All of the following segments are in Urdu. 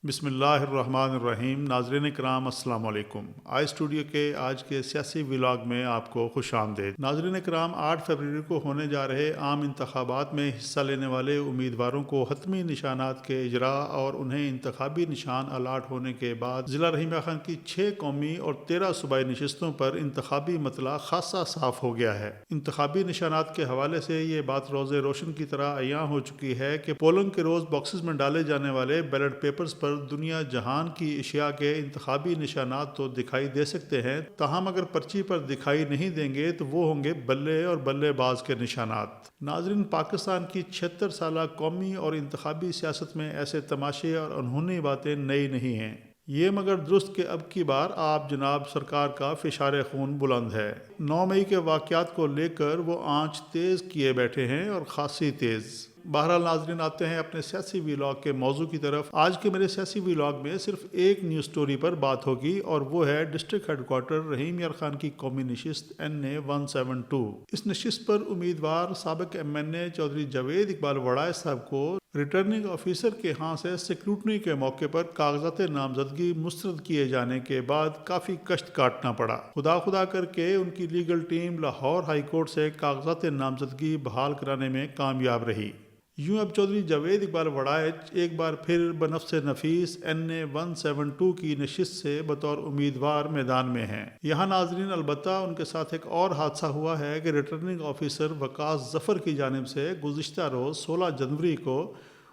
بسم اللہ الرحمن الرحیم۔ ناظرین کرام السلام علیکم۔ آئی اسٹوڈیو کے آج کے سیاسی ولاگ میں آپ کو خوش آمدید۔ ناظرین کرام، 8 فروری کو ہونے جا رہے عام انتخابات میں حصہ لینے والے امیدواروں کو حتمی نشانات کے اجراء اور انہیں انتخابی نشان الاٹ ہونے کے بعد ضلع رحیمیہ خان کی 6 قومی اور 13 صوبائی نشستوں پر انتخابی مطلع خاصا صاف ہو گیا ہے۔ انتخابی نشانات کے حوالے سے یہ بات روز روشن کی طرح عیاں ہو چکی ہے کہ پولنگ کے روز باکسز میں ڈالے جانے والے بیلٹ پیپرز پر دنیا جہان کی اشیاء کے انتخابی نشانات تو دکھائی دے سکتے ہیں، تاہم اگر پرچی پر دکھائی نہیں دیں گے تو وہ ہوں گے بلے اور بلے باز کے نشانات۔ ناظرین، پاکستان کی 76 سالہ قومی اور انتخابی سیاست میں ایسے تماشے اور انہونی باتیں نئی نہیں ہیں۔ یہ مگر درست کہ اب کی بار آپ جناب سرکار کا فشار خون بلند ہے۔ 9 مئی کے واقعات کو لے کر وہ آنچ تیز کیے بیٹھے ہیں اور خاصی تیز۔ بہرحال ناظرین، آتے ہیں اپنے سیاسی ویلاگ کے موضوع کی طرف۔ آج کے میرے سیاسی ویلاگ میں صرف ایک نیوز سٹوری پر بات ہوگی اور وہ ہے ڈسٹرکٹ ہیڈ کوارٹر رحیم یار خان کی قومی نشست NA 172۔ اس نشست پر امیدوار سابق MNA چودھری جاوید اقبال وڑائے صاحب کو ریٹرننگ آفیسر کے ہاں سے سیکروٹنی کے موقع پر کاغذات نامزدگی مسترد کیے جانے کے بعد کافی کشٹ کاٹنا پڑا۔ خدا کر کے ان کی legal team Lahore high court سے کاغذات نامزدگی بحال کرانے میں کامیاب رہی۔ یوں اب چودھری جاوید اقبال وڑائے ایک بار پھر بنفس نفیس NA 172 کی نشست سے بطور امیدوار میدان میں ہیں۔ یہاں ناظرین البتہ ان کے ساتھ ایک اور حادثہ ہوا ہے کہ ریٹرننگ آفیسر وقاص ظفر کی جانب سے گزشتہ روز 16 جنوری کو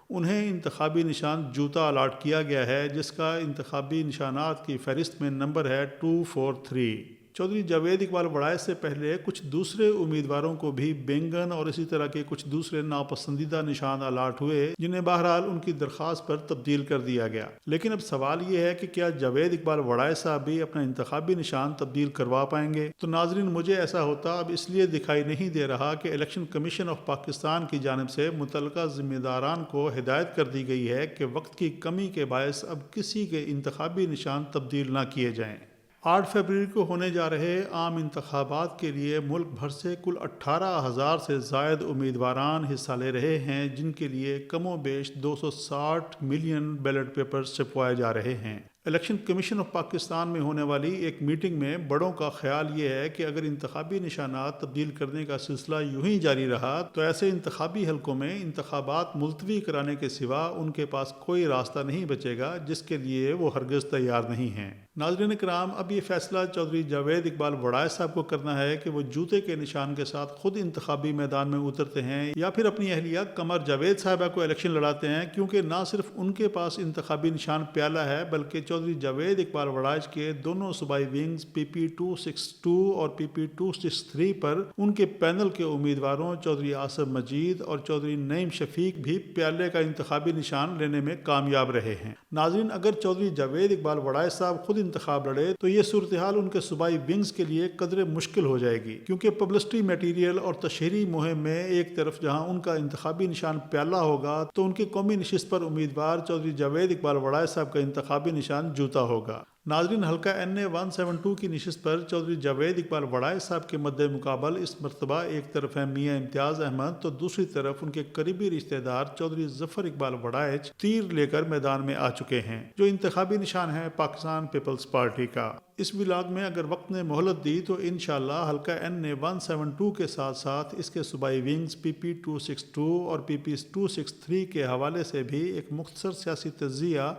انہیں انتخابی نشان جوتا الاٹ کیا گیا ہے، جس کا انتخابی نشانات کی فہرست میں نمبر ہے 243۔ چودھری جاوید اقبال وڑائے سے پہلے کچھ دوسرے امیدواروں کو بھی بینگن اور اسی طرح کے کچھ دوسرے ناپسندیدہ نشان الاٹ ہوئے، جنہیں بہرحال ان کی درخواست پر تبدیل کر دیا گیا۔ لیکن اب سوال یہ ہے کہ کیا جاوید اقبال وڑائے صاحب بھی اپنا انتخابی نشان تبدیل کروا پائیں گے؟ تو ناظرین، مجھے ایسا ہوتا اب اس لیے دکھائی نہیں دے رہا کہ الیکشن کمیشن آف پاکستان کی جانب سے متعلقہ ذمہ داران کو ہدایت کر دی گئی ہے کہ وقت کی کمی کے باعث اب کسی کے انتخابی نشان تبدیل نہ کیے جائیں۔ 8 فروری کو ہونے جا رہے عام انتخابات کے لیے ملک بھر سے کل 18,000 سے زائد امیدواران حصہ لے رہے ہیں، جن کے لیے کم و بیش 260 ملین بیلٹ پیپرز چھپوائے جا رہے ہیں۔ الیکشن کمیشن آف پاکستان میں ہونے والی ایک میٹنگ میں بڑوں کا خیال یہ ہے کہ اگر انتخابی نشانات تبدیل کرنے کا سلسلہ یوں ہی جاری رہا تو ایسے انتخابی حلقوں میں انتخابات ملتوی کرانے کے سوا ان کے پاس کوئی راستہ نہیں بچے گا، جس کے لیے وہ ہرگز تیار نہیں ہیں۔ ناظرین کرام، اب یہ فیصلہ چودھری جاوید اقبال وڑائے صاحب کو کرنا ہے کہ وہ جوتے کے نشان کے ساتھ خود انتخابی میدان میں اترتے ہیں یا پھر اپنی اہلیہ قمر جاوید صاحبہ کو الیکشن لڑاتے ہیں، کیونکہ نہ صرف ان کے پاس انتخابی نشان پیالہ ہے بلکہ چودھری جاوید اقبال وڑائے کے دونوں صوبائی ونگز PP 262 اور PP 263 پر ان کے پینل کے امیدواروں چودھری آصف مجید اور چودھری نعیم شفیق بھی پیالے کا انتخابی نشان لینے میں کامیاب رہے ہیں۔ ناظرین، اگر چودھری جاوید اقبال وڑائے صاحب خود انتخاب لڑے تو یہ صورتحال ان کے صوبائی ونگز کے لیے قدرے مشکل ہو جائے گی، کیونکہ پبلسٹی میٹیریل اور تشہیری مہم میں ایک طرف جہاں ان کا انتخابی نشان پیالہ ہوگا تو ان کی قومی نشست پر امیدوار چودھری جاوید اقبال وڑائے صاحب کا انتخابی نشان جوتا ہوگا۔ ناظرین، حلقہ NA 172 کی نشست پر چودھری جاوید اقبال وڑائے صاحب کے مد مقابل اس مرتبہ ایک طرف ہیں میاں امتیاز احمد تو دوسری طرف ان کے قریبی رشتہ دار چودھری ظفر اقبال وڑائے تیر لے کر میدان میں آ چکے ہیں، جو انتخابی نشان ہے پاکستان پیپلز پارٹی کا۔ اس ولاگ میں اگر وقت نے مہلت دی تو انشاءاللہ حلقہ NA 172 کے ساتھ ساتھ اس کے صوبائی ونگز PP 262 اور PP 263 کے حوالے سے بھی ایک مختصر سیاسی تجزیہ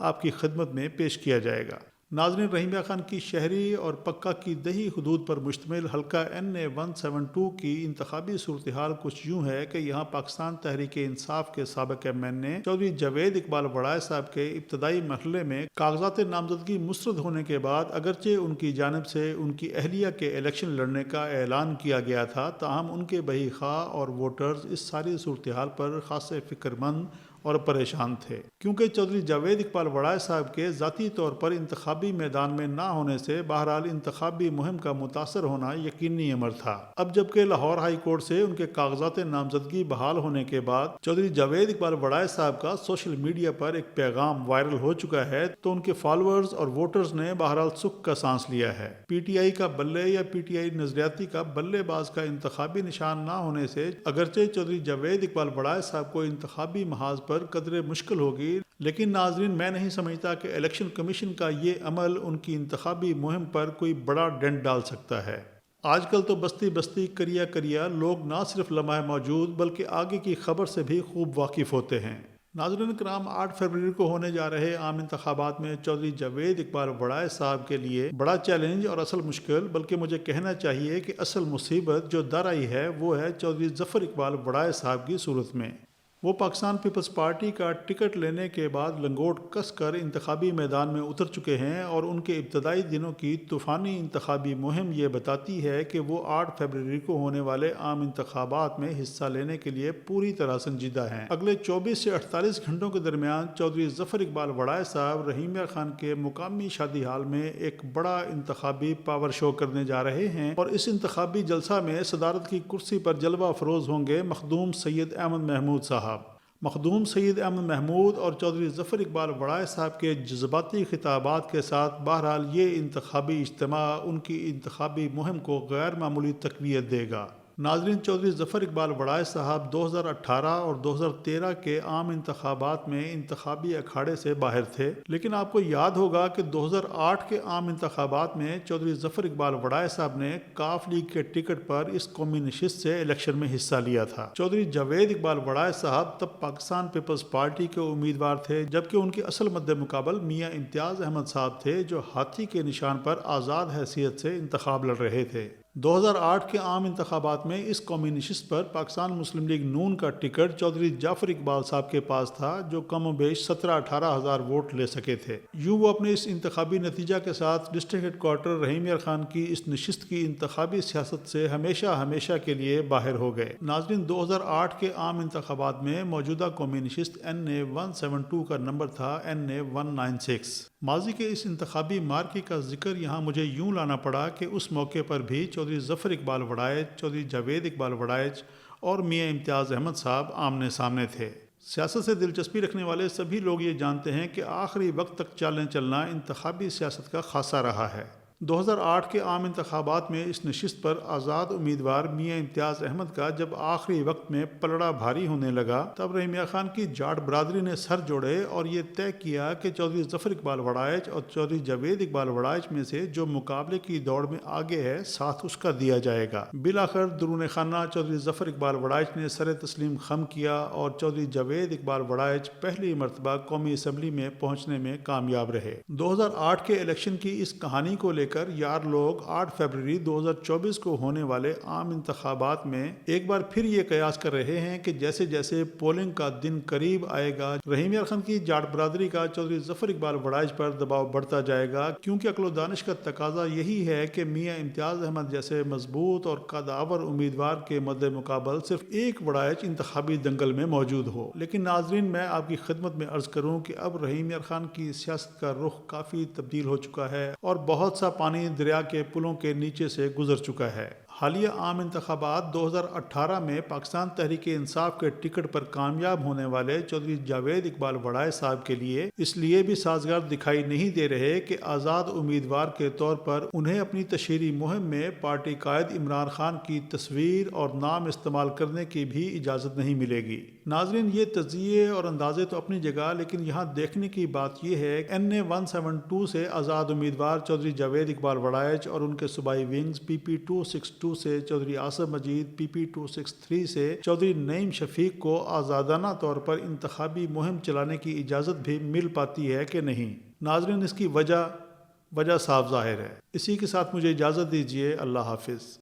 آپ کی خدمت میں پیش کیا جائے گا۔ ناظرین، رحیمیہ خان کی شہری اور پکا کی دیہی حدود پر مشتمل حلقہ NA 172 کی انتخابی صورتحال کچھ یوں ہے کہ یہاں پاکستان تحریک انصاف کے سابق MNA چودھری جاوید اقبال وڑائے صاحب کے ابتدائی مرحلے میں کاغذات نامزدگی مسترد ہونے کے بعد اگرچہ ان کی جانب سے ان کی اہلیہ کے الیکشن لڑنے کا اعلان کیا گیا تھا، تاہم ان کے بہی خواہ اور ووٹرز اس ساری صورتحال پر خاصے فکر مند اور پریشان تھے، کیونکہ چودھری جاوید اقبال وڑائے صاحب کے ذاتی طور پر انتخابی میدان میں نہ ہونے سے بہرحال انتخابی مہم کا متاثر ہونا یقینی امر تھا۔ اب جبکہ لاہور ہائی کورٹ سے ان کے کاغذات نامزدگی بحال ہونے کے بعد چودھری جاوید اقبال وڑائے صاحب کا سوشل میڈیا پر ایک پیغام وائرل ہو چکا ہے تو ان کے فالوورز اور ووٹرز نے بہرحال سکھ کا سانس لیا ہے۔ PTI کا بلے یا PTI نظریاتی کا بلے باز کا انتخابی نشان نہ ہونے سے اگرچہ چودھری جاوید اقبال وڑائے صاحب کو انتخابی محاذ پر قدرے مشکل ہوگی، لیکن ناظرین، میں نہیں سمجھتا کہ الیکشن کمیشن کا یہ عمل ان کی انتخابی مہم پر کوئی بڑا ڈنٹ ڈال سکتا ہے۔ آج کل تو بستی بستی کریا کریا لوگ نہ صرف لمحہ موجود بلکہ آگے کی خبر سے بھی خوب واقف ہوتے ہیں۔ ناظرین کرام، 8 فروری کو ہونے جا رہے عام انتخابات میں چودھری جاوید اقبال وڑائے صاحب کے لیے بڑا چیلنج اور اصل مشکل، بلکہ مجھے کہنا چاہیے کہ اصل مصیبت جو در آئی ہے وہ ہے چودھری ظفر اقبال وڑائے صاحب کی صورت میں۔ وہ پاکستان پیپلز پارٹی کا ٹکٹ لینے کے بعد لنگوٹ کس کر انتخابی میدان میں اتر چکے ہیں، اور ان کے ابتدائی دنوں کی طوفانی انتخابی مہم یہ بتاتی ہے کہ وہ 8 فروری کو ہونے والے عام انتخابات میں حصہ لینے کے لیے پوری طرح سنجیدہ ہیں۔ اگلے 24 سے 48 گھنٹوں کے درمیان چودھری ظفر اقبال وڑائے صاحب رحیم یار خان کے مقامی شادی ہال میں ایک بڑا انتخابی پاور شو کرنے جا رہے ہیں، اور اس انتخابی جلسہ میں صدارت کی کرسی پر جلوہ افروز ہوں گے مخدوم سید احمد محمود صاحب۔ مخدوم سید احمد محمود اور چودھری ظفر اقبال وڑائے صاحب کے جذباتی خطابات کے ساتھ بہرحال یہ انتخابی اجتماع ان کی انتخابی مہم کو غیر معمولی تقویت دے گا۔ ناظرین، چودھری ظفر اقبال وڑائے صاحب 2018 اور 2013 کے عام انتخابات میں انتخابی اکھاڑے سے باہر تھے، لیکن آپ کو یاد ہوگا کہ 2008 کے عام انتخابات میں چودھری ظفر اقبال وڑائے صاحب نے کاف لیگ کے ٹکٹ پر اس قومی نشست سے الیکشن میں حصہ لیا تھا۔ چودھری جاوید اقبال وڑائے صاحب تب پاکستان پیپلز پارٹی کے امیدوار تھے، جبکہ ان کے اصل مد مقابل میاں امتیاز احمد صاحب تھے، جو ہاتھی کے نشان پر آزاد حیثیت سے انتخاب لڑ رہے تھے۔ 2008 کے عام انتخابات میں اس قومی نشست پر پاکستان مسلم لیگ نون کا ٹکٹ چودھری جعفر اقبال صاحب کے پاس تھا، جو کم و بیش 17-18 ہزار ووٹ لے سکے تھے۔ یوں وہ اپنے اس انتخابی نتیجہ کے ساتھ ڈسٹرکٹ ہیڈ کوارٹر رحیم یار خان کی اس نشست کی انتخابی سیاست سے ہمیشہ کے لیے باہر ہو گئے۔ ناظرین، 2008 کے عام انتخابات میں موجودہ قومی نشست NA 172 کا نمبر تھا NA 196۔ ماضی کے اس انتخابی مارکے کا ذکر یہاں مجھے یوں لانا پڑا کہ اس موقع پر بھی چودھری ظفر اقبال وڑائچ، چودھری جاوید اقبال وڑائچ اور میاں امتیاز احمد صاحب آمنے سامنے تھے۔ سیاست سے دلچسپی رکھنے والے سبھی لوگ یہ جانتے ہیں کہ آخری وقت تک چالیں چلنا انتخابی سیاست کا خاصہ رہا ہے۔ 2008 کے عام انتخابات میں اس نشست پر آزاد امیدوار میاں امتیاز احمد کا جب آخری وقت میں پلڑا بھاری ہونے لگا، تب رحیم یار خان کی جاٹ برادری نے سر جوڑے اور یہ طے کیا کہ چودھری ظفر اقبال وڑائچ اور چودھری جاوید اقبال وڑائچ میں سے جو مقابلے کی دوڑ میں آگے ہے، ساتھ اس کا دیا جائے گا۔ بالآخر درون خانہ چودھری ظفر اقبال وڑائچ نے سر تسلیم خم کیا اور چودھری جاوید اقبال وڑائچ پہلی مرتبہ قومی اسمبلی میں پہنچنے میں کامیاب رہے۔ 2008 کے الیکشن کی اس کہانی کو لے کر یار لوگ 8 فروری 2024 کو ہونے والے عام انتخابات میں ایک بار پھر یہ قیاس کر رہے ہیں کہ جیسے جیسے پولنگ کا دن قریب آئے گا، رحیم یار خان کی جاٹ برادری کا چودھری ظفر اقبال وڑائچ پر دباؤ بڑھتا جائے گا، کیونکہ عقل و دانش کا تقاضا یہی ہے کہ میاں امتیاز احمد جیسے مضبوط اور قدآور امیدوار کے مد مقابل صرف ایک وڑائچ انتخابی دنگل میں موجود ہو۔ لیکن ناظرین، میں آپ کی خدمت میں عرض کروں کہ اب رحیم یار خان کی سیاست کا رخ کافی تبدیل ہو چکا ہے اور بہت سا پانی دریا کے پلوں کے نیچے سے گزر چکا ہے۔ حالیہ عام انتخابات 2018 میں پاکستان تحریک انصاف کے ٹکٹ پر کامیاب ہونے والے چودھری جاوید اقبال وڑائچ صاحب کے لیے اس لیے بھی سازگار دکھائی نہیں دے رہے کہ آزاد امیدوار کے طور پر انہیں اپنی تشہیری مہم میں پارٹی قائد عمران خان کی تصویر اور نام استعمال کرنے کی بھی اجازت نہیں ملے گی۔ ناظرین، یہ تجزیے اور اندازے تو اپنی جگہ، لیکن یہاں دیکھنے کی بات یہ ہے کہ NA 172 سے آزاد امیدوار چودھری جاوید اقبال وڑائچ اور ان کے صوبائی ونگز PP 262 سے چودھری آصف مجید، PP 263 سے چودھری نعیم شفیق کو آزادانہ طور پر انتخابی مہم چلانے کی اجازت بھی مل پاتی ہے کہ نہیں۔ ناظرین، اس کی وجہ صاف ظاہر ہے۔ اسی کے ساتھ مجھے اجازت دیجیے۔ اللہ حافظ۔